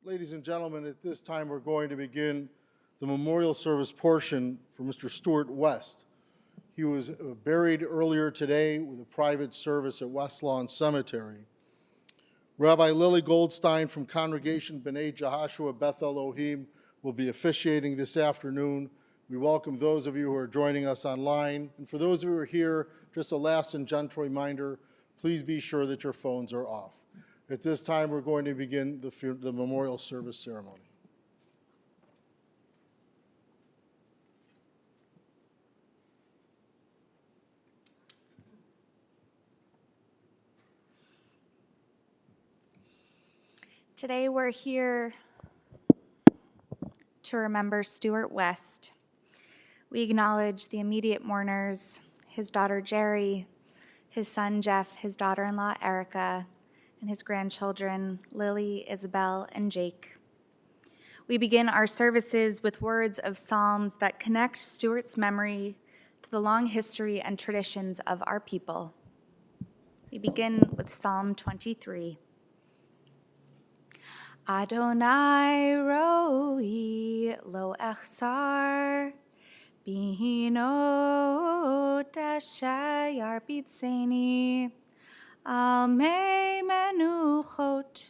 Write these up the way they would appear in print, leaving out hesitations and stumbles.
Ladies and gentlemen, at this time we're going to begin the memorial service portion for Mr. Stuart West. He was buried earlier today with a private service at West Lawn Cemetery. Rabbi Lily Goldstein from Congregation B'nai Jehoshua Beth Elohim will be officiating this afternoon. We welcome those of you who are joining us online. And for those of you who are here, just a last and gentle reminder, please be sure that your phones are off. At this time, we're going to begin the memorial service ceremony. Today we're here to remember Stuart West. We acknowledge the immediate mourners, his daughter Jerry, his son Jeff, his daughter-in-law Erica, and his grandchildren Lily, Isabel, and Jake. We begin our services with words of psalms that connect Stuart's memory to the long history and traditions of our people. We begin with Psalm 23. Adonai roi lo echsar, bihinot asher yarbitzeni, al mei menuchot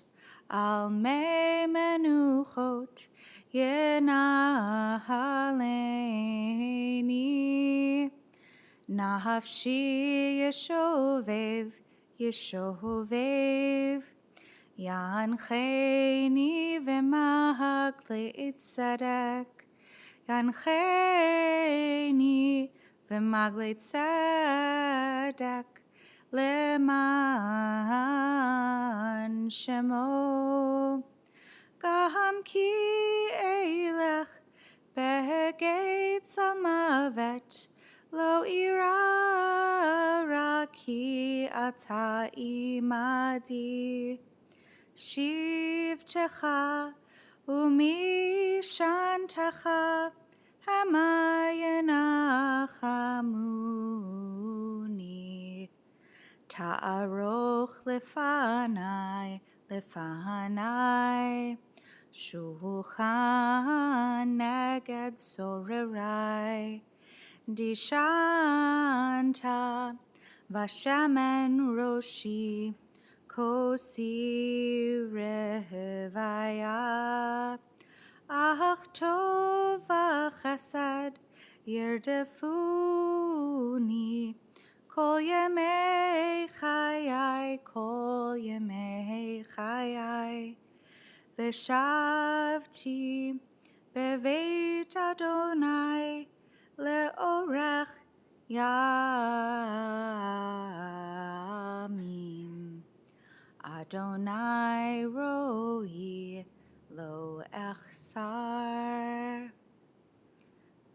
yenahaleni, nafshi yeshovev, Yancheni v'magle tzedek, Yancheni v'magle tzedek, leman shemo, gaham ki eilech begetz al mavet, lo ira raki ata imadi. Shivtecha umishantecha hamayanachamuni. Ta'aroch lefanai, shulchan neged sorerai, dishanta vashamen roshi, Kosi revaya, ach tov v'chesed yerdefuni, kol yemei chayai, v'shavti beveit Adonai leorech yamim. Adonai roi lo echsar.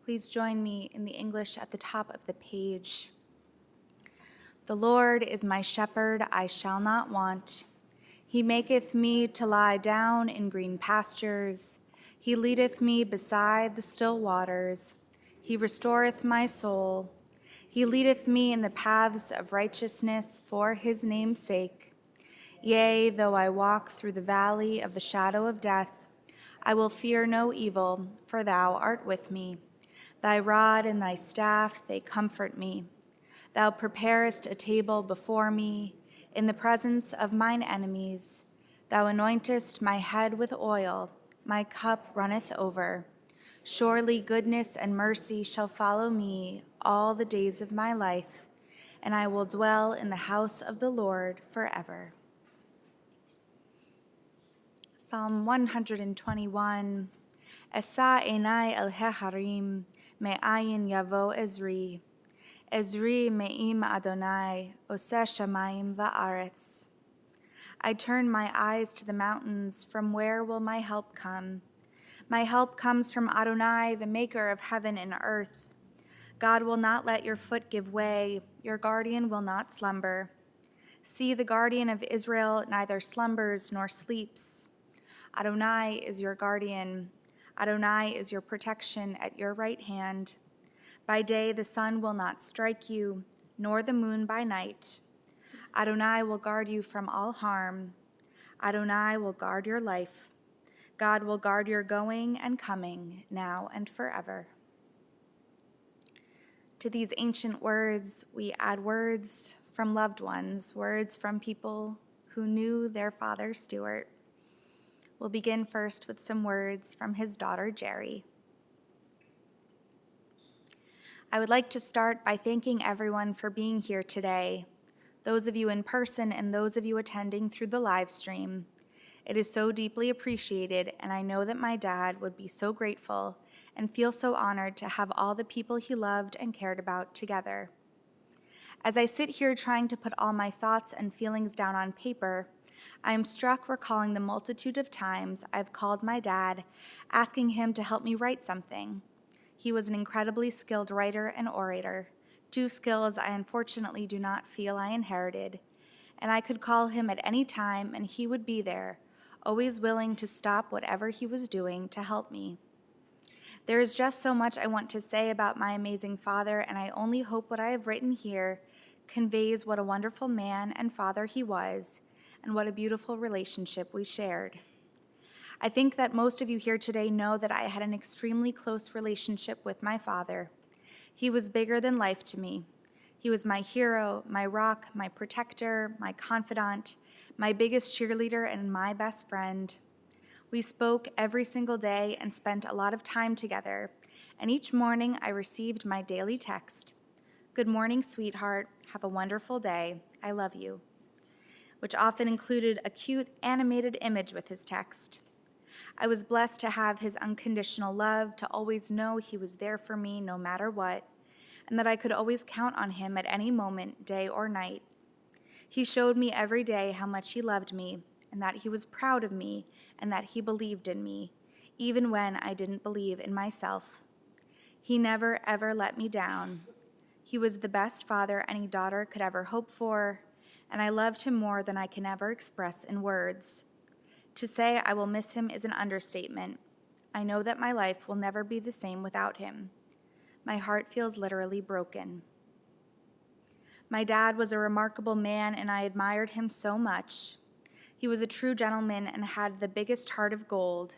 Please join me in the English at the top of the page. The Lord is my shepherd, I shall not want. He maketh me to lie down in green pastures. He leadeth me beside the still waters. He restoreth my soul. He leadeth me in the paths of righteousness for his name's sake. Yea, though I walk through the valley of the shadow of death, I will fear no evil, for thou art with me. Thy rod and thy staff, they comfort me. Thou preparest a table before me in the presence of mine enemies. Thou anointest my head with oil, my cup runneth over. Surely goodness and mercy shall follow me all the days of my life, and I will dwell in the house of the Lord forever. Psalm 121, Esa enai el heharim, me'ayin yavo Ezri. Ezri me'im Adonai, oseh shamayim va'aretz. I turn my eyes to the mountains, from where will my help come? My help comes from Adonai, the maker of heaven and earth. God will not let your foot give way, your guardian will not slumber. See, the guardian of Israel neither slumbers nor sleeps. Adonai is your guardian. Adonai is your protection at your right hand. By day the sun will not strike you, nor the moon by night. Adonai will guard you from all harm. Adonai will guard your life. God will guard your going and coming, now and forever. To these ancient words, we add words from loved ones, words from people who knew their father, Stuart. We'll begin first with some words from his daughter, Jerry. I would like to start by thanking everyone for being here today, those of you in person and those of you attending through the live stream. It is so deeply appreciated, and I know that my dad would be so grateful and feel so honored to have all the people he loved and cared about together. As I sit here trying to put all my thoughts and feelings down on paper, I am struck recalling the multitude of times I've called my dad, asking him to help me write something. He was an incredibly skilled writer and orator, two skills I unfortunately do not feel I inherited, and I could call him at any time and he would be there, always willing to stop whatever he was doing to help me. There is just so much I want to say about my amazing father, and I only hope what I have written here conveys what a wonderful man and father he was, and what a beautiful relationship we shared. I think that most of you here today know that I had an extremely close relationship with my father. He was bigger than life to me. He was my hero, my rock, my protector, my confidant, my biggest cheerleader, and my best friend. We spoke every single day and spent a lot of time together, and each morning I received my daily text, "Good morning, sweetheart. Have a wonderful day. I love you," which often included a cute animated image with his text. I was blessed to have his unconditional love, to always know he was there for me no matter what, and that I could always count on him at any moment, day or night. He showed me every day how much he loved me, and that he was proud of me, and that he believed in me, even when I didn't believe in myself. He never, ever let me down. He was the best father any daughter could ever hope for, and I loved him more than I can ever express in words. To say I will miss him is an understatement. I know that my life will never be the same without him. My heart feels literally broken. My dad was a remarkable man, and I admired him so much. He was a true gentleman and had the biggest heart of gold.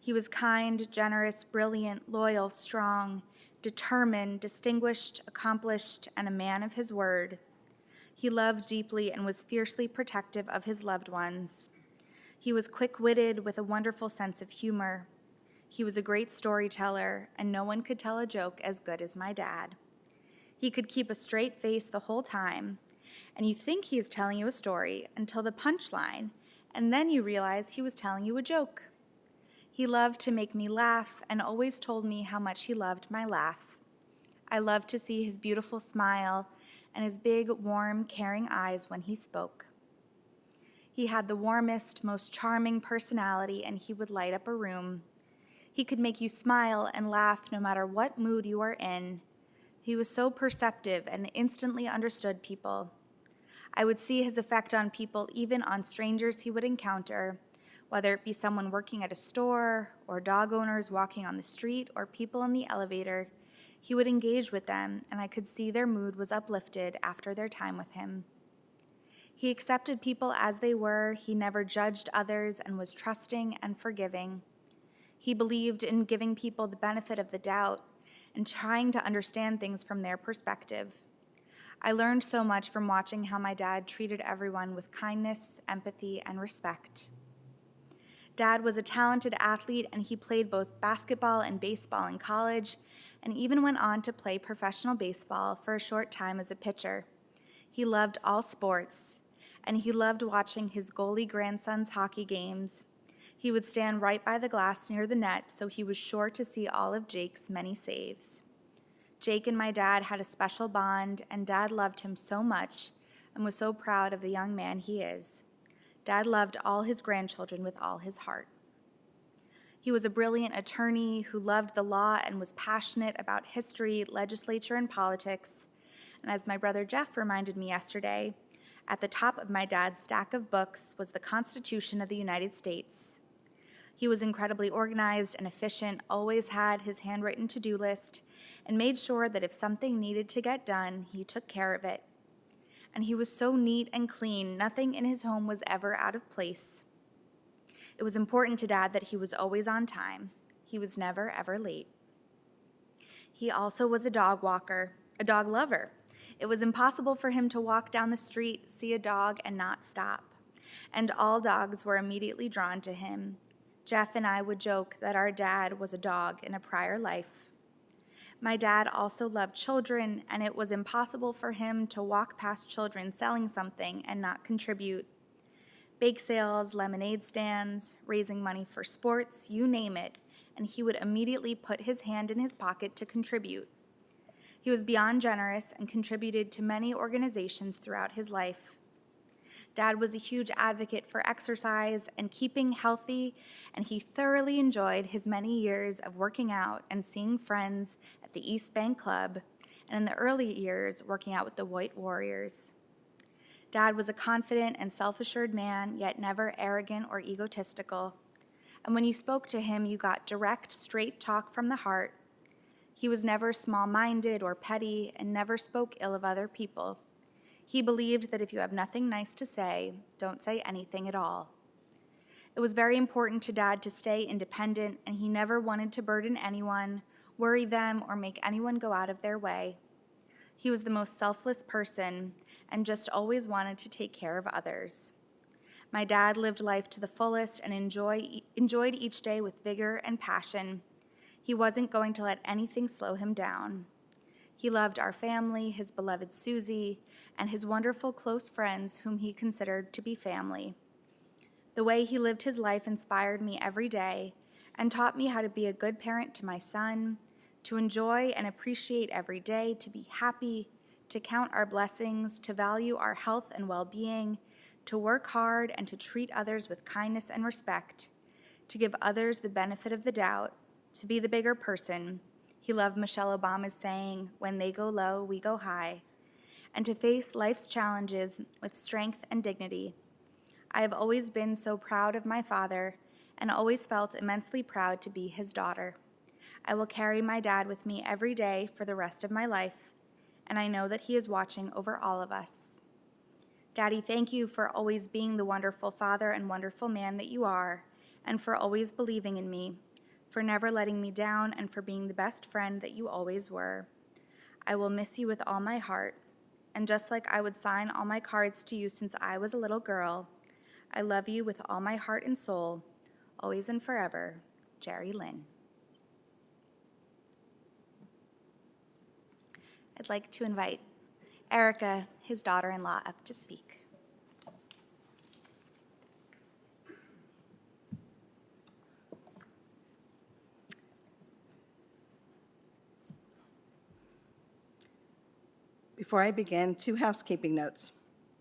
He was kind, generous, brilliant, loyal, strong, determined, distinguished, accomplished, and a man of his word. He loved deeply and was fiercely protective of his loved ones. He was quick-witted with a wonderful sense of humor. He was a great storyteller, and no one could tell a joke as good as my dad. He could keep a straight face the whole time, and you think he is telling you a story until the punchline, and then you realize he was telling you a joke. He loved to make me laugh and always told me how much he loved my laugh. I loved to see his beautiful smile and his big, warm, caring eyes when he spoke. He had the warmest, most charming personality, and he would light up a room. He could make you smile and laugh no matter what mood you are in. He was so perceptive and instantly understood people. I would see his effect on people, even on strangers he would encounter, whether it be someone working at a store, or dog owners walking on the street, or people in the elevator. He would engage with them, and I could see their mood was uplifted after their time with him. He accepted people as they were. He never judged others and was trusting and forgiving. He believed in giving people the benefit of the doubt and trying to understand things from their perspective. I learned so much from watching how my dad treated everyone with kindness, empathy, and respect. Dad was a talented athlete, and he played both basketball and baseball in college, and even went on to play professional baseball for a short time as a pitcher. He loved all sports, and he loved watching his goalie grandson's hockey games. He would stand right by the glass near the net, so he was sure to see all of Jake's many saves. Jake and my dad had a special bond, and Dad loved him so much and was so proud of the young man he is. Dad loved all his grandchildren with all his heart. He was a brilliant attorney who loved the law and was passionate about history, legislature, and politics. And as my brother Jeff reminded me yesterday, at the top of my dad's stack of books was the Constitution of the United States. He was incredibly organized and efficient, always had his handwritten to-do list, and made sure that if something needed to get done, he took care of it. And he was so neat and clean, nothing in his home was ever out of place. It was important to Dad that he was always on time. He was never, ever late. He also was a dog walker, a dog lover. It was impossible for him to walk down the street, see a dog, and not stop. And all dogs were immediately drawn to him. Jeff and I would joke that our dad was a dog in a prior life. My dad also loved children, and it was impossible for him to walk past children selling something and not contribute. Bake sales, lemonade stands, raising money for sports, you name it, and he would immediately put his hand in his pocket to contribute. He was beyond generous and contributed to many organizations throughout his life. Dad was a huge advocate for exercise and keeping healthy, and he thoroughly enjoyed his many years of working out and seeing friends at the East Bank Club, and in the early years, working out with the White Warriors. Dad was a confident and self-assured man, yet never arrogant or egotistical. And when you spoke to him, you got direct, straight talk from the heart. He was never small-minded or petty and never spoke ill of other people. He believed that if you have nothing nice to say, don't say anything at all. It was very important to Dad to stay independent, and he never wanted to burden anyone, worry them, or make anyone go out of their way. He was the most selfless person and just always wanted to take care of others. My dad lived life to the fullest and enjoyed each day with vigor and passion. He wasn't going to let anything slow him down. He loved our family, his beloved Susie, and his wonderful close friends whom he considered to be family. The way he lived his life inspired me every day and taught me how to be a good parent to my son, to enjoy and appreciate every day, to be happy, to count our blessings, to value our health and well-being, to work hard and to treat others with kindness and respect, to give others the benefit of the doubt, to be the bigger person. He loved Michelle Obama's saying, "When they go low, we go high," and to face life's challenges with strength and dignity. I have always been so proud of my father and always felt immensely proud to be his daughter. I will carry my dad with me every day for the rest of my life, and I know that he is watching over all of us. Daddy, thank you for always being the wonderful father and wonderful man that you are, and for always believing in me, for never letting me down, and for being the best friend that you always were. I will miss you with all my heart, and just like I would sign all my cards to you since I was a little girl, I love you with all my heart and soul, always and forever, Jerry Lynn. I'd like to invite Erica, his daughter-in-law, up to speak. Before I begin, 2 housekeeping notes.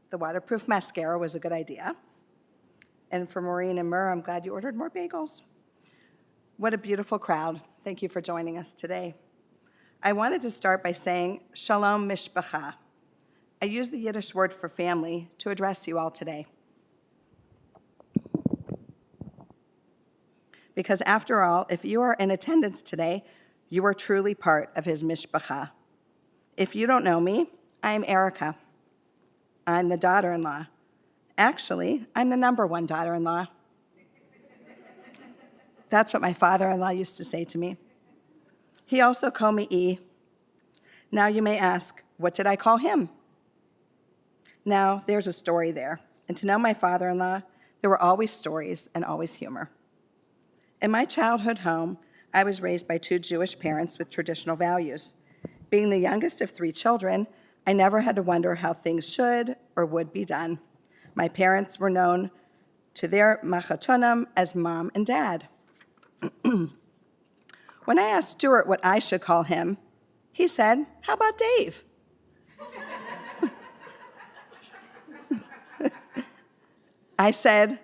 The waterproof mascara was a good idea. And for Maureen and Murr, I'm glad you ordered more bagels. What a beautiful crowd. Thank you for joining us today. I wanted to start by saying Shalom Mishpacha. I use the Yiddish word for family to address you all today. Because after all, if you are in attendance today, you are truly part of his Mishpacha. If you don't know me, I'm Erica. I'm the daughter-in-law. Actually, I'm the number 1 daughter-in-law. That's what my father-in-law used to say to me. He also called me E. Now you may ask, what did I call him? Now, there's a story there. And to know my father-in-law, there were always stories and always humor. In my childhood home, I was raised by 2 Jewish parents with traditional values. Being the youngest of 3 children, I never had to wonder how things should or would be done. My parents were known to their machatonim as mom and dad. When I asked Stuart what I should call him, he said, "How about Dave?" I said,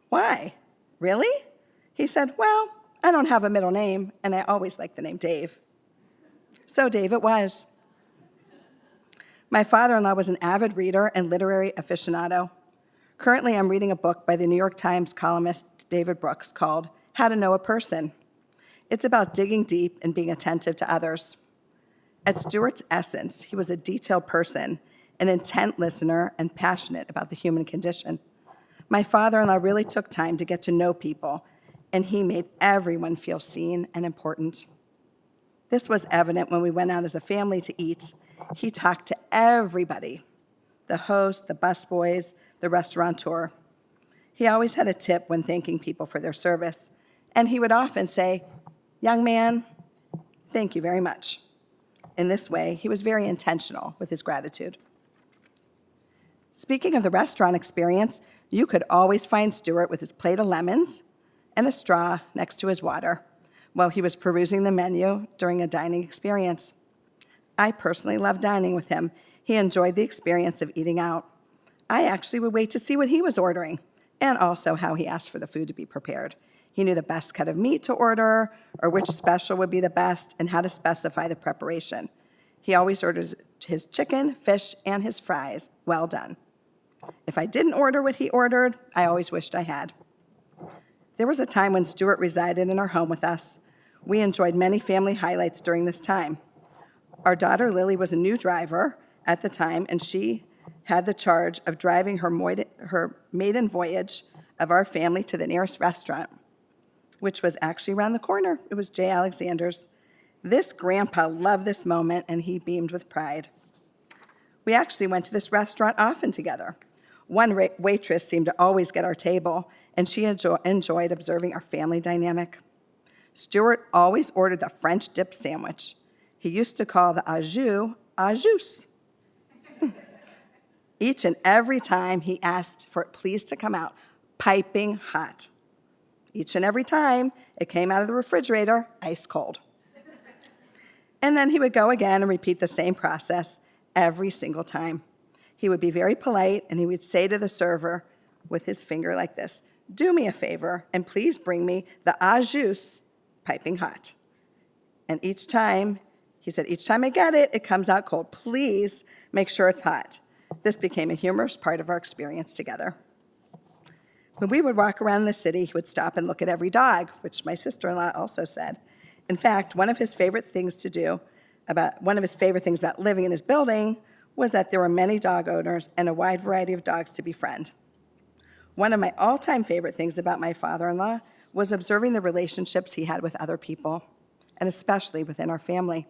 "Why? Really?" He said, "Well, I don't have a middle name, and I always like the name Dave." So Dave it was. My father-in-law was an avid reader and literary aficionado. Currently, I'm reading a book by the New York Times columnist David Brooks called How to Know a Person. It's about digging deep and being attentive to others. At Stuart's essence, he was a detailed person, an intent listener, and passionate about the human condition. My father-in-law really took time to get to know people, and he made everyone feel seen and important. This was evident when we went out as a family to eat. He talked to everybody, the host, the busboys, the restaurateur. He always had a tip when thanking people for their service, and he would often say, "Young man, thank you very much." In this way, he was very intentional with his gratitude. Speaking of the restaurant experience, you could always find Stuart with his plate of lemons and a straw next to his water while he was perusing the menu during a dining experience. I personally loved dining with him. He enjoyed the experience of eating out. I actually would wait to see what he was ordering and also how he asked for the food to be prepared. He knew the best cut of meat to order or which special would be the best and how to specify the preparation. He always ordered his chicken, fish, and his fries well done. If I didn't order what he ordered, I always wished I had. There was a time when Stuart resided in our home with us. We enjoyed many family highlights during this time. Our daughter Lily was a new driver at the time, and she had the charge of driving her maiden voyage of our family to the nearest restaurant, which was actually around the corner. It was J. Alexander's. This grandpa loved this moment, and he beamed with pride. We actually went to this restaurant often together. One waitress seemed to always get our table, and she enjoyed observing our family dynamic. Stuart always ordered the French dip sandwich. He used to call the au jus. Each and every time he asked for it please to come out piping hot. Each and every time it came out of the refrigerator, ice cold. And then he would go again and repeat the same process every single time. He would be very polite, and he would say to the server with his finger like this, "Do me a favor, and please bring me the au jus piping hot." And each time, he said, "Each time I get it, it comes out cold. Please make sure it's hot." This became a humorous part of our experience together. When we would walk around the city, he would stop and look at every dog, which my sister-in-law also said. In fact, one of his favorite things about living in his building was that there were many dog owners and a wide variety of dogs to befriend. One of my all-time favorite things about my father-in-law was observing the relationships he had with other people, and especially within our family.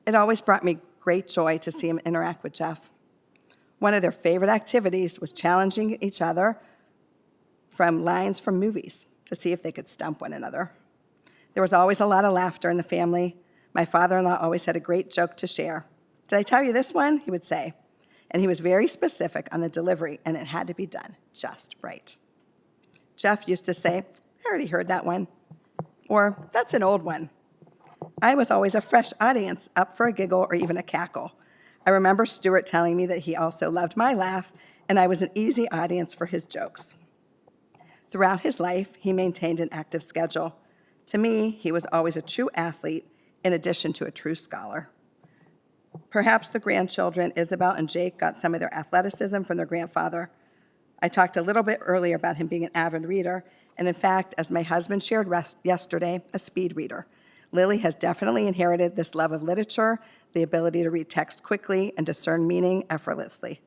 It always brought me great joy to see him interact with Jeff. One of their favorite activities was challenging each other from lines from movies to see if they could stump one another. There was always a lot of laughter in the family. My father-in-law always had a great joke to share. "Did I tell you this one?" he would say. And he was very specific on the delivery, and it had to be done just right. Jeff used to say, "I already heard that one," or "That's an old one." I was always a fresh audience, up for a giggle or even a cackle. I remember Stuart telling me that he also loved my laugh, and I was an easy audience for his jokes. Throughout his life, he maintained an active schedule. To me, he was always a true athlete in addition to a true scholar. Perhaps the grandchildren, Isabel and Jake, got some of their athleticism from their grandfather. I talked a little bit earlier about him being an avid reader, and in fact, as my husband shared yesterday, a speed reader. Lily has definitely inherited this love of literature, the ability to read text quickly and discern meaning effortlessly.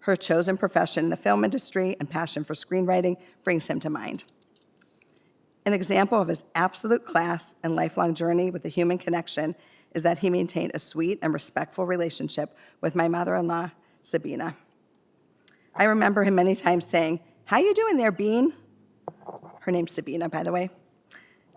Her chosen profession in the film industry and passion for screenwriting brings him to mind. An example of his absolute class and lifelong journey with the human connection is that he maintained a sweet and respectful relationship with my mother-in-law, Sabina. I remember him many times saying, "How you doing there, Bean?" Her name's Sabina, by the way.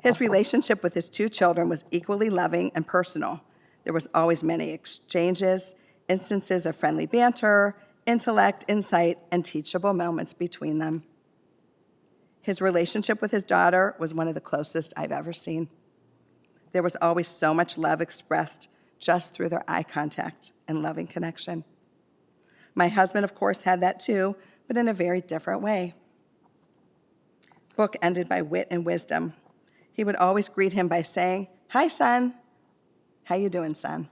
His relationship with his two children was equally loving and personal. There was always many exchanges, instances of friendly banter, intellect, insight, and teachable moments between them. His relationship with his daughter was one of the closest I've ever seen. There was always so much love expressed just through their eye contact and loving connection. My husband, of course, had that too, but in a very different way. Book ended by wit and wisdom. He would always greet him by saying, "Hi, son. How you doing, son?"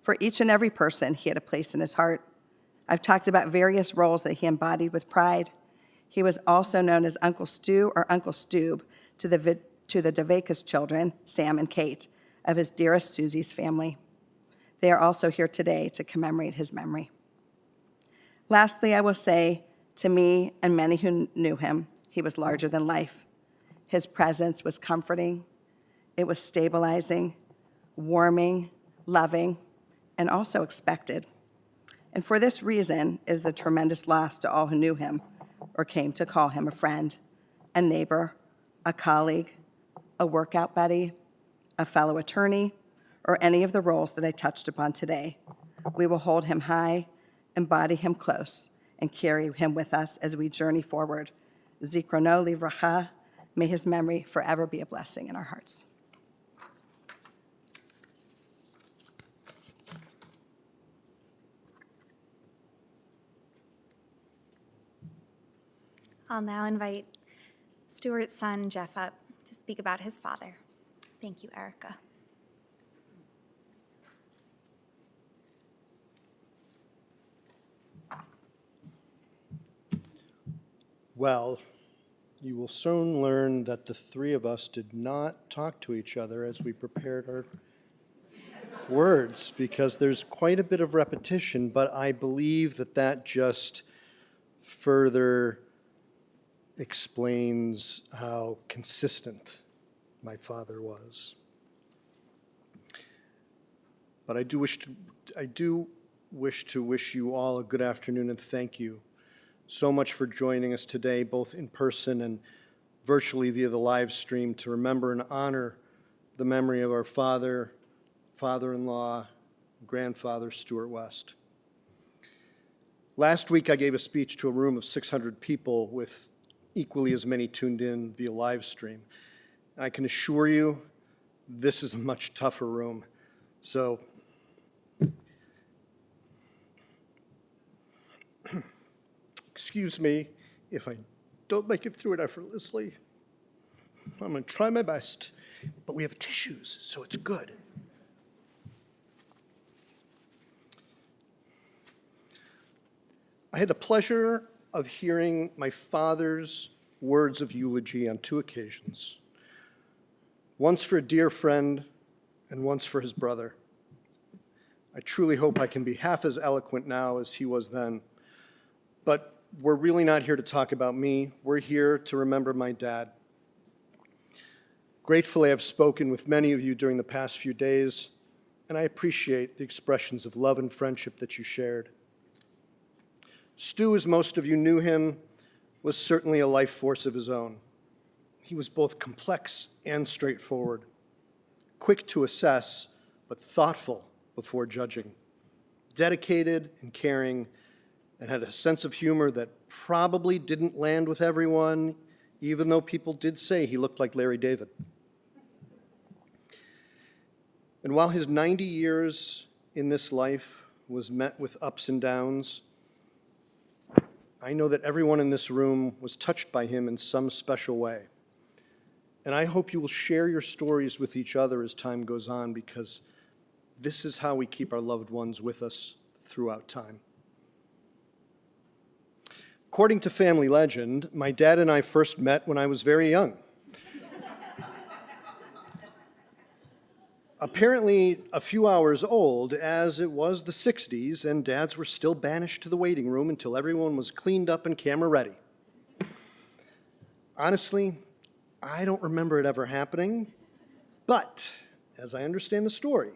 For each and every person, he had a place in his heart. I've talked about various roles that he embodied with pride. He was also known as Uncle Stu or Uncle Stube to the DeVacus children, Sam and Kate, of his dearest Susie's family. They are also here today to commemorate his memory. Lastly, I will say, To me and many who knew him, he was larger than life. His presence was comforting, it was stabilizing, warming, loving, and also expected. And for this reason, it is a tremendous loss to all who knew him or came to call him a friend, a neighbor, a colleague, a workout buddy, a fellow attorney, or any of the roles that I touched upon today. We will hold him high, embody him close, and carry him with us as we journey forward. Zikrono livracha, may his memory forever be a blessing in our hearts. I'll now invite Stuart's son, Jeff, up to speak about his father. Thank you, Erica. Well, you will soon learn that the three of us did not talk to each other as we prepared our words, because there's quite a bit of repetition, but I believe that that just further explains how consistent my father was. But I do wish to wish you all a good afternoon and thank you so much for joining us today, both in person and virtually via the live stream, to remember and honor the memory of our father, father-in-law, grandfather, Stuart West. Last week, I gave a speech to a room of 600 people with equally as many tuned in via live stream. I can assure you, this is a much tougher room. So, excuse me if I don't make it through it effortlessly. I'm going to try my best, but we have tissues, so it's good. I had the pleasure of hearing my father's words of eulogy on two occasions, once for a dear friend and once for his brother. I truly hope I can be half as eloquent now as he was then, but we're really not here to talk about me. We're here to remember my dad. Gratefully, I've spoken with many of you during the past few days, and I appreciate the expressions of love and friendship that you shared. Stu, as most of you knew him, was certainly a life force of his own. He was both complex and straightforward, quick to assess, but thoughtful before judging, dedicated and caring, and had a sense of humor that probably didn't land with everyone, even though people did say he looked like Larry David. And while his 90 years in this life was met with ups and downs, I know that everyone in this room was touched by him in some special way. And I hope you will share your stories with each other as time goes on, because this is how we keep our loved ones with us throughout time. According to family legend, my dad and I first met when I was very young. Apparently a few hours old, as it was the 60s, and dads were still banished to the waiting room until everyone was cleaned up and camera ready. Honestly, I don't remember it ever happening, but as I understand the story,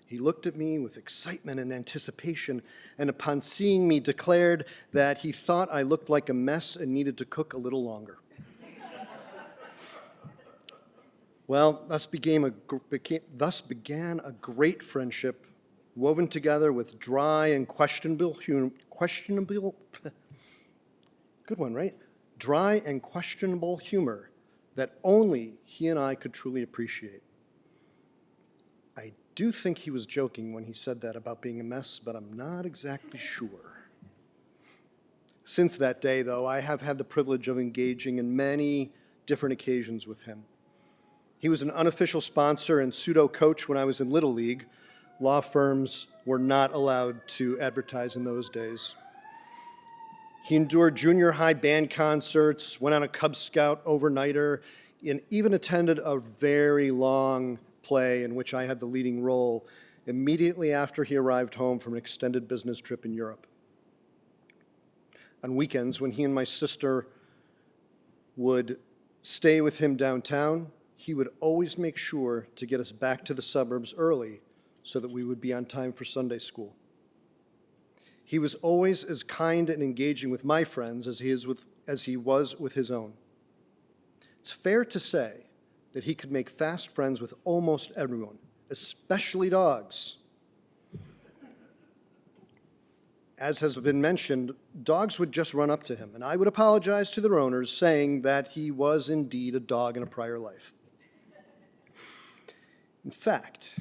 he looked at me with excitement and anticipation, and upon seeing me declared that he thought I looked like a mess and needed to cook a little longer. Well, thus began a great friendship, woven together with dry and questionable humor, good one, right? Dry and questionable humor that only he and I could truly appreciate. I do think he was joking when he said that about being a mess, but I'm not exactly sure. Since that day, though, I have had the privilege of engaging in many different occasions with him. He was an unofficial sponsor and pseudo coach when I was in Little League. Law firms were not allowed to advertise in those days. He endured junior high band concerts, went on a Cub Scout overnighter, and even attended a very long play in which I had the leading role immediately after he arrived home from an extended business trip in Europe. On weekends, when he and my sister would stay with him downtown, he would always make sure to get us back to the suburbs early so that we would be on time for Sunday school. He was always as kind and engaging with my friends as he was with his own. It's fair to say that he could make fast friends with almost everyone, especially dogs. As has been mentioned, dogs would just run up to him, and I would apologize to their owners, saying that he was indeed a dog in a prior life. In fact,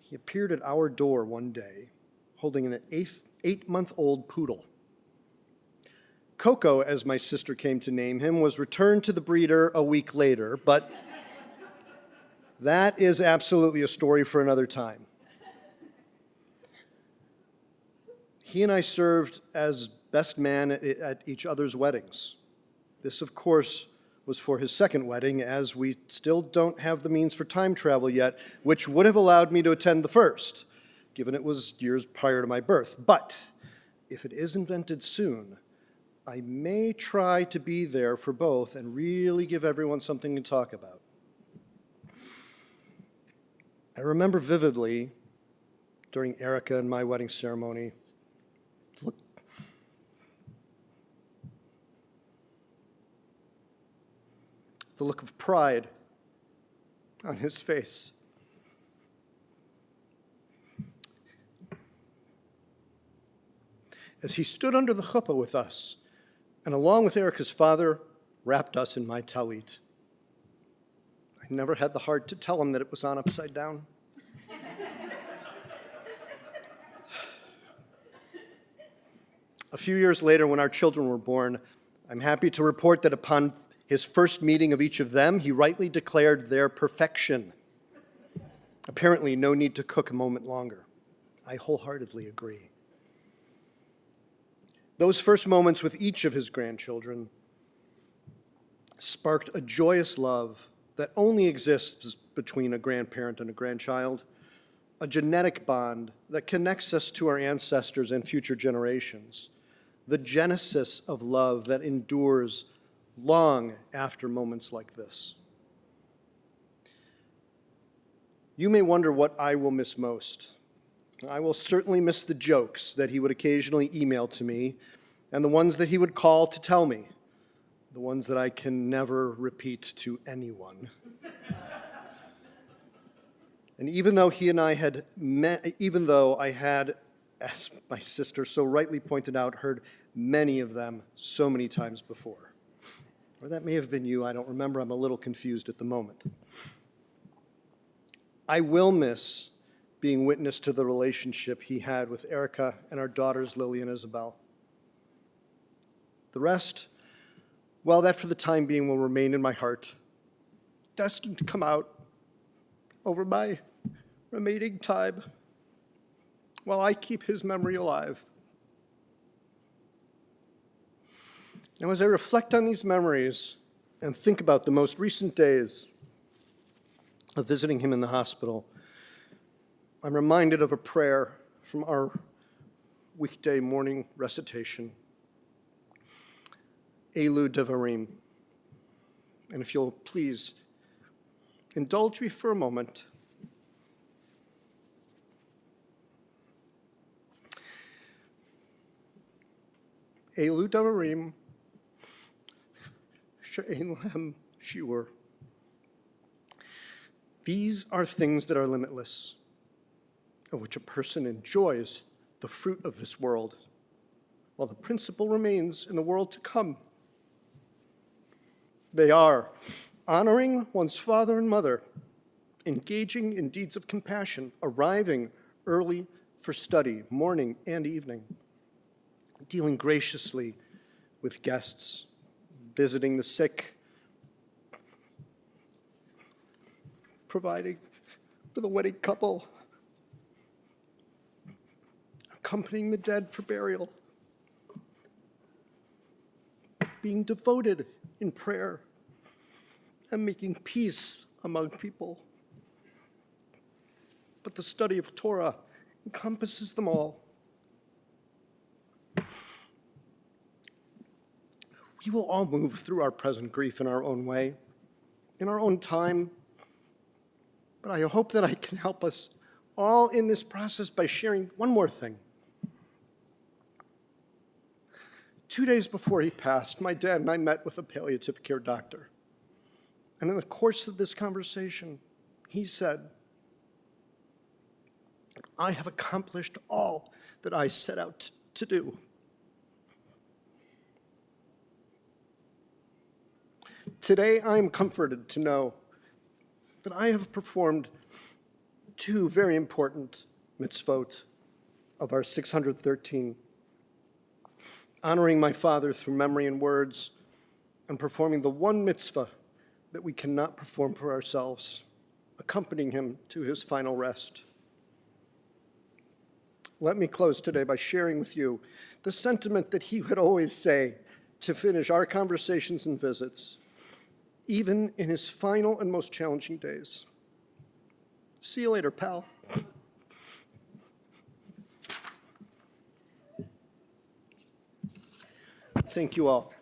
he appeared at our door one day holding an eight-month-old poodle. Coco, as my sister came to name him, was returned to the breeder a week later, but that is absolutely a story for another time. He and I served as best man at each other's weddings. This, of course, was for his second wedding, as we still don't have the means for time travel yet, which would have allowed me to attend the first, given it was years prior to my birth. But if it is invented soon, I may try to be there for both and really give everyone something to talk about. I remember vividly, during Erica and my wedding ceremony, the look of pride on his face. As he stood under the chuppah with us, and along with Erica's father, wrapped us in my talit. I never had the heart to tell him that it was on upside down. A few years later, when our children were born, I'm happy to report that upon his first meeting of each of them, he rightly declared their perfection. Apparently, no need to cook a moment longer. I wholeheartedly agree. Those first moments with each of his grandchildren sparked a joyous love that only exists between a grandparent and a grandchild, a genetic bond that connects us to our ancestors and future generations, the genesis of love that endures long after moments like this. You may wonder what I will miss most. I will certainly miss the jokes that he would occasionally email to me and the ones that he would call to tell me, the ones that I can never repeat to anyone. And even though he and I had met, even though I had, as my sister so rightly pointed out, heard many of them so many times before. Or that may have been you, I don't remember, I'm a little confused at the moment. I will miss being witness to the relationship he had with Erica and our daughters, Lily and Isabel. The rest, well, that for the time being will remain in my heart, destined to come out over my remaining time while I keep his memory alive. Now, as I reflect on these memories and think about the most recent days of visiting him in the hospital, I'm reminded of a prayer from our weekday morning recitation, Elu Devarim. And if you'll please indulge me for a moment. Elu Devarim, She'ein Lahem Shiur. These are things that are limitless, of which a person enjoys the fruit of this world, while the principle remains in the world to come. They are honoring one's father and mother, engaging in deeds of compassion, arriving early for study, morning and evening, dealing graciously with guests, visiting the sick, providing for the wedding couple, accompanying the dead for burial, being devoted in prayer, and making peace among people. But the study of Torah encompasses them all. We will all move through our present grief in our own way, in our own time. But I hope that I can help us all in this process by sharing one more thing. 2 days before he passed, my dad and I met with a palliative care doctor. And in the course of this conversation, he said, "I have accomplished all that I set out to do." Today, I am comforted to know that I have performed 2 very important mitzvot of our 613, honoring my father through memory and words, and performing the one mitzvah that we cannot perform for ourselves, accompanying him to his final rest. Let me close today by sharing with you the sentiment that he would always say to finish our conversations and visits, even in his final and most challenging days. "See you later, pal." Thank you all.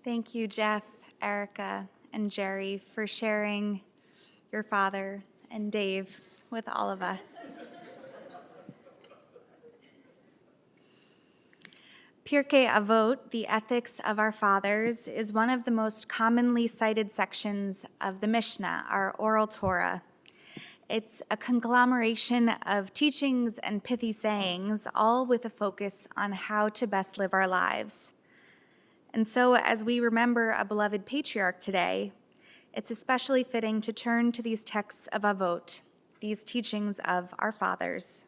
Thank you, Jeff, Erica, and Jerry, for sharing your father and Dave with all of us. Pirkei Avot, the Ethics of Our Fathers, is one of the most commonly cited sections of the Mishnah, our oral Torah. It's a conglomeration of teachings and pithy sayings, all with a focus on how to best live our lives. And so, as we remember a beloved patriarch today, it's especially fitting to turn to these texts of Avot, these teachings of our fathers.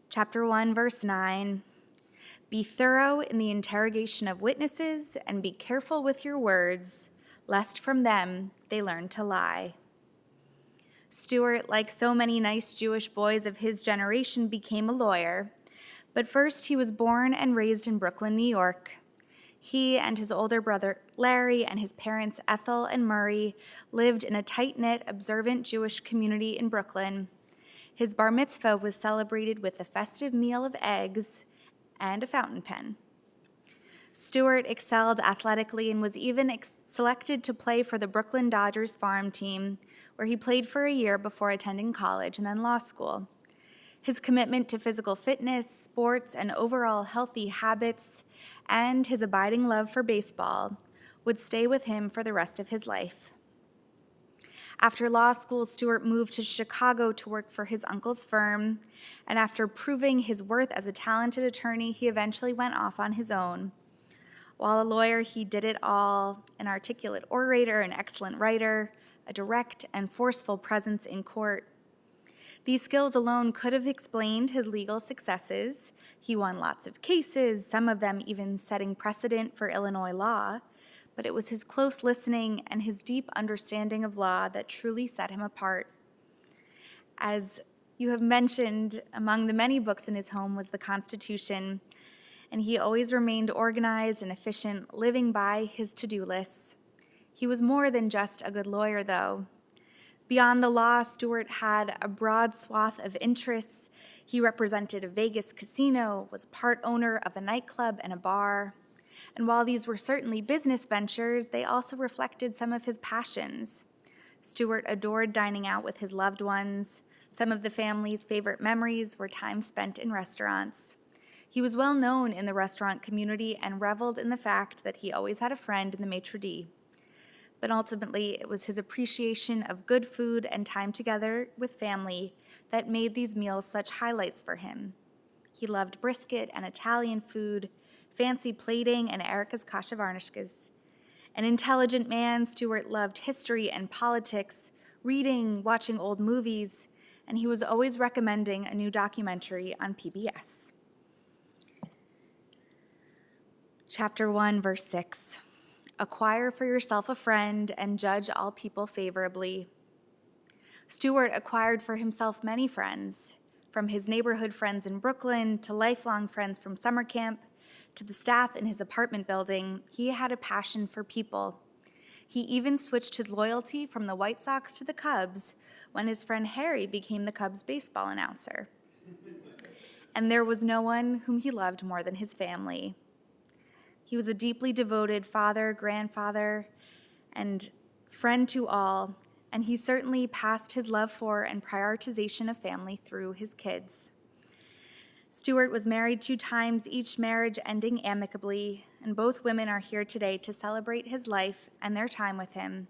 Chapter 1, verse 9, "Be thorough in the interrogation of witnesses, and be careful with your words, lest from them they learn to lie." Stuart, like so many nice Jewish boys of his generation, became a lawyer, but first he was born and raised in Brooklyn, New York. He and his older brother Larry and his parents Ethel and Murray lived in a tight-knit, observant Jewish community in Brooklyn. His bar mitzvah was celebrated with a festive meal of eggs and a fountain pen. Stuart excelled athletically and was even selected to play for the Brooklyn Dodgers farm team, where he played for a year before attending college and then law school. His commitment to physical fitness, sports, and overall healthy habits, and his abiding love for baseball would stay with him for the rest of his life. After law school, Stuart moved to Chicago to work for his uncle's firm, and after proving his worth as a talented attorney, he eventually went off on his own. While a lawyer, he did it all: an articulate orator, an excellent writer, a direct and forceful presence in court. These skills alone could have explained his legal successes. He won lots of cases, some of them even setting precedent for Illinois law, but it was his close listening and his deep understanding of law that truly set him apart. As you have mentioned, among the many books in his home was the Constitution, and he always remained organized and efficient, living by his to-do lists. He was more than just a good lawyer, though. Beyond the law, Stuart had a broad swath of interests. He represented a Vegas casino, was a part owner of a nightclub and a bar. And while these were certainly business ventures, they also reflected some of his passions. Stuart adored dining out with his loved ones. Some of the family's favorite memories were time spent in restaurants. He was well known in the restaurant community and reveled in the fact that he always had a friend in the maitre d'. But ultimately, it was his appreciation of good food and time together with family that made these meals such highlights for him. He loved brisket and Italian food, fancy plating, and Erica's kasha varnishkas. An intelligent man, Stuart loved history and politics, reading, watching old movies, and he was always recommending a new documentary on PBS. Chapter 1, verse 6. Acquire for yourself a friend and judge all people favorably. Stuart acquired for himself many friends, from his neighborhood friends in Brooklyn to lifelong friends from summer camp to the staff in his apartment building. He had a passion for people. He even switched his loyalty from the White Sox to the Cubs when his friend Harry became the Cubs baseball announcer. And there was no one whom he loved more than his family. He was a deeply devoted father, grandfather, and friend to all, and he certainly passed his love for and prioritization of family through his kids. Stuart was married 2 times, each marriage ending amicably, and both women are here today to celebrate his life and their time with him.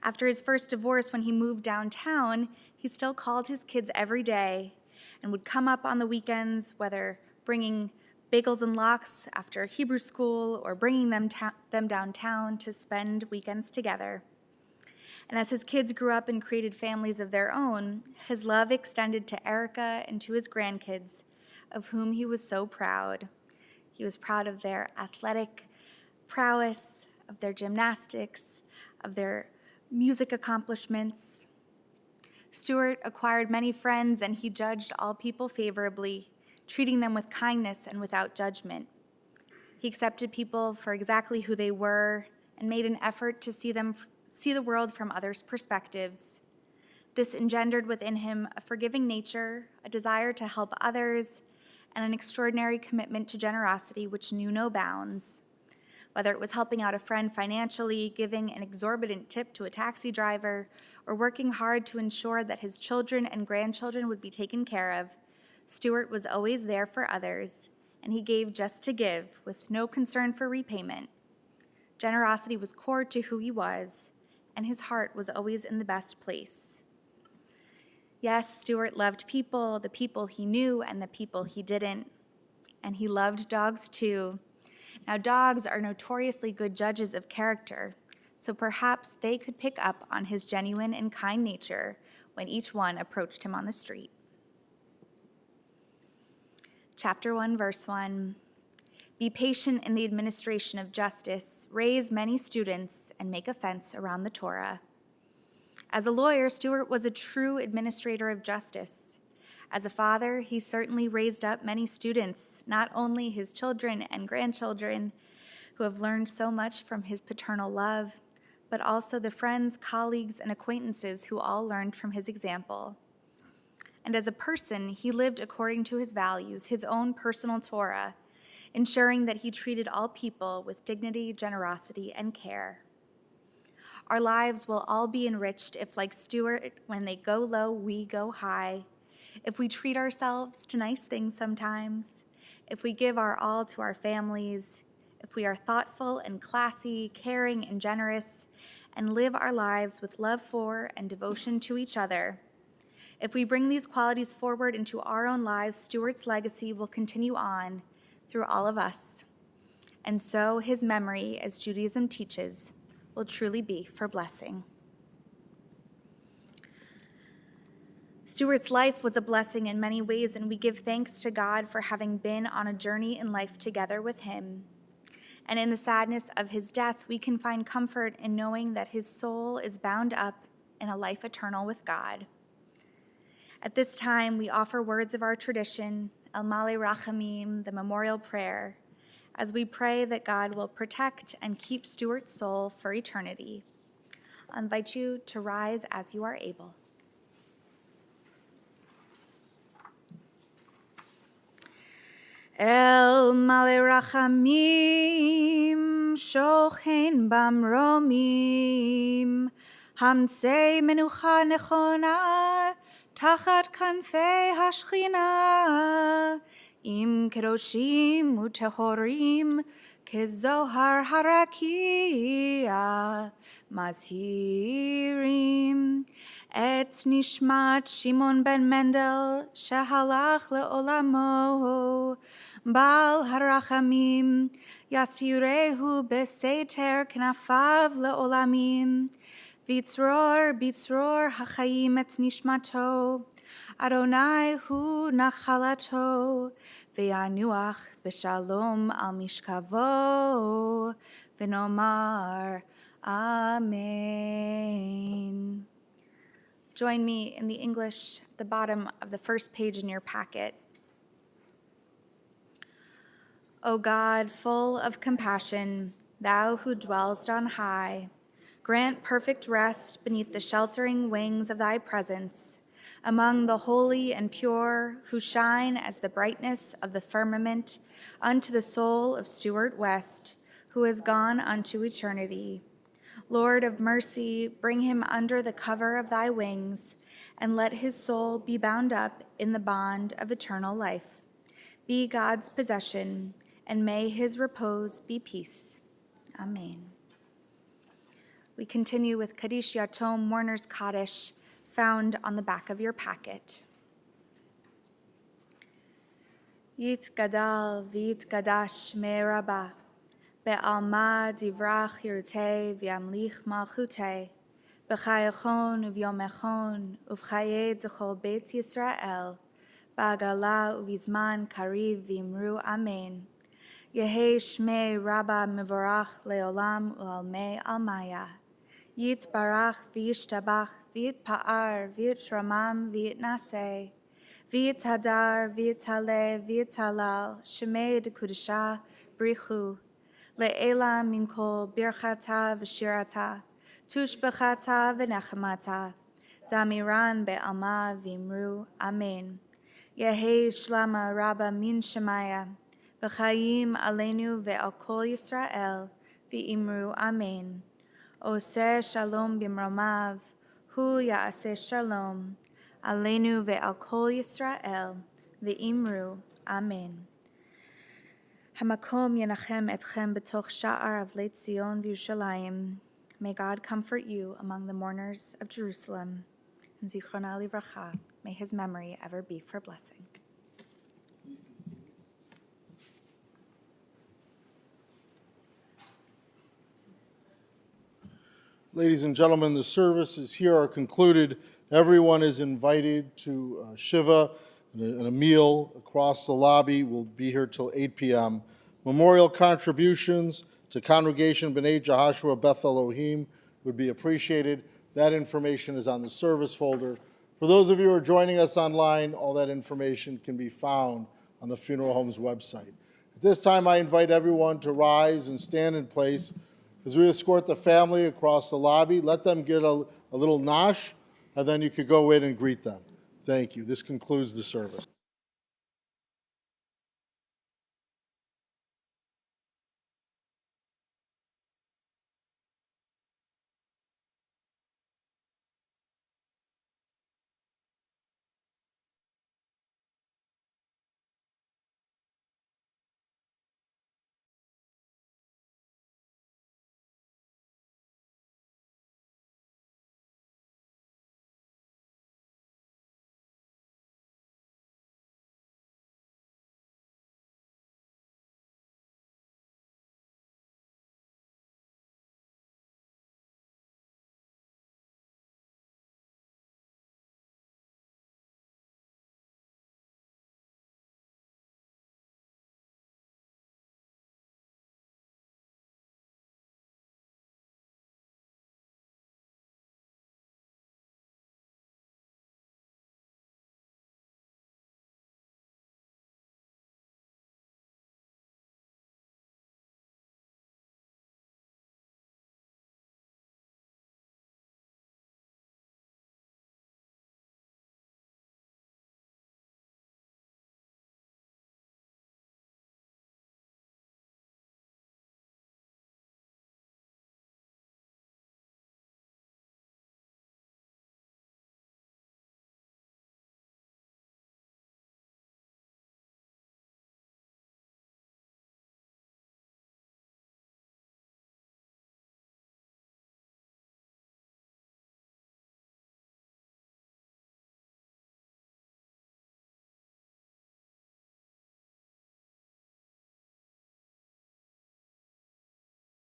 After his first divorce, when he moved downtown, he still called his kids every day and would come up on the weekends, whether bringing bagels and lox after Hebrew school or bringing them downtown to spend weekends together. And as his kids grew up and created families of their own, his love extended to Erica and to his grandkids, of whom he was so proud. He was proud of their athletic prowess, of their gymnastics, of their music accomplishments. Stuart acquired many friends, and he judged all people favorably, treating them with kindness and without judgment. He accepted people for exactly who they were and made an effort to see the world from others' perspectives. This engendered within him a forgiving nature, a desire to help others, and an extraordinary commitment to generosity which knew no bounds. Whether it was helping out a friend financially, giving an exorbitant tip to a taxi driver, or working hard to ensure that his children and grandchildren would be taken care of, Stuart was always there for others, and he gave just to give, with no concern for repayment. Generosity was core to who he was, and his heart was always in the best place. Yes, Stuart loved people, the people he knew and the people he didn't, and he loved dogs too. Now, dogs are notoriously good judges of character, so perhaps they could pick up on his genuine and kind nature when each one approached him on the street. Chapter 1, verse 1. Be patient in the administration of justice, raise many students, and make a fence around the Torah. As a lawyer, Stuart was a true administrator of justice. As a father, he certainly raised up many students, not only his children and grandchildren, who have learned so much from his paternal love, but also the friends, colleagues, and acquaintances who all learned from his example. And as a person, he lived according to his values, his own personal Torah, ensuring that he treated all people with dignity, generosity, and care. Our lives will all be enriched if, like Stuart, when they go low, we go high. If we treat ourselves to nice things sometimes, if we give our all to our families, if we are thoughtful and classy, caring and generous, and live our lives with love for and devotion to each other, if we bring these qualities forward into our own lives, Stuart's legacy will continue on through all of us. And so his memory, as Judaism teaches, will truly be for blessing. Stuart's life was a blessing in many ways, and we give thanks to God for having been on a journey in life together with him. And in the sadness of his death, we can find comfort in knowing that his soul is bound up in a life eternal with God. At this time, we offer words of our tradition, El Male Rachamim, the memorial prayer, as we pray that God will protect and keep Stuart's soul for eternity. I invite you to rise as you are able. El Male Rachamim, Shochen Bamromim, Hamtzei Menucha Nechona, Tachat Kanfei Hashchina, Im Kedoshim Utehorim, Kezohar Harakia, Mazhirim, Et Nishmat Shimon ben Mendel, Shehalach le'olamo, Baal Harachamim, Yasirehu Beseter Knafav le'olamim, Bitzror Hachayim et Nishmato, Adonai hu nachalato, Ve'anuach b'shalom al mishkavo, V'nomar Amen. join me in the English at the bottom of the first page in your packet. O God, full of compassion, thou who dwellest on high, grant perfect rest beneath the sheltering wings of thy presence, among the holy and pure who shine as the brightness of the firmament unto the soul of Stuart West, who has gone unto eternity. Lord of mercy, bring him under the cover of thy wings, and let his soul be bound up in the bond of eternal life. Be God's possession, and may his repose be peace. Amen. We continue with Kaddish Yatom Mourner's Kaddish, found on the back of your packet. Yit gadal v'yit gadash me'raba, be'alma divrach yirtei v'yamlich malchutei, b'chayachon uv'yomechon uv'chaye d'chol beit Yisrael, ba'agala uv'izman kariv v'imru amen. Yehi shmei rabba mevorach leolam u'almei almaya. Yit barach v'yishtabach v'yit pa'ar v'yit ramam v'yit naseh. V'yit hadar v'yit haleh v'yit halal shemei dekudesha brichu. Le'ela min kol birchata v'shirata. Tushbechata v'nechamata. Damiran be'alma v'imru amen. Yehi shlama rabba min shemaya. B'chaim aleinu ve'al kol Yisrael, v'imru amen. Oseh shalom bimromav, hu ya'aseh shalom, aleinu ve'al kol Yisrael, v'imru amen. Hamakom yenachem etchem b'toch sha'ar avlei Tzion v'Yushalayim. May God comfort you among the mourners of Jerusalem. And Zichrona livracha, may his memory ever be for blessing. Ladies and gentlemen, the services here are concluded. Everyone is invited to Shiva and a meal across the lobby. We'll be here till 8 p.m. Memorial contributions to Congregation B'nai Jehoshua Beth Elohim would be appreciated. That information is on the service folder. For those of you who are joining us online, all that information can be found on the Funeral Home's website. At this time, I invite everyone to rise and stand in place as we escort the family across the lobby. Let them get a little nosh, and then you could go in and greet them. Thank you. This concludes the service.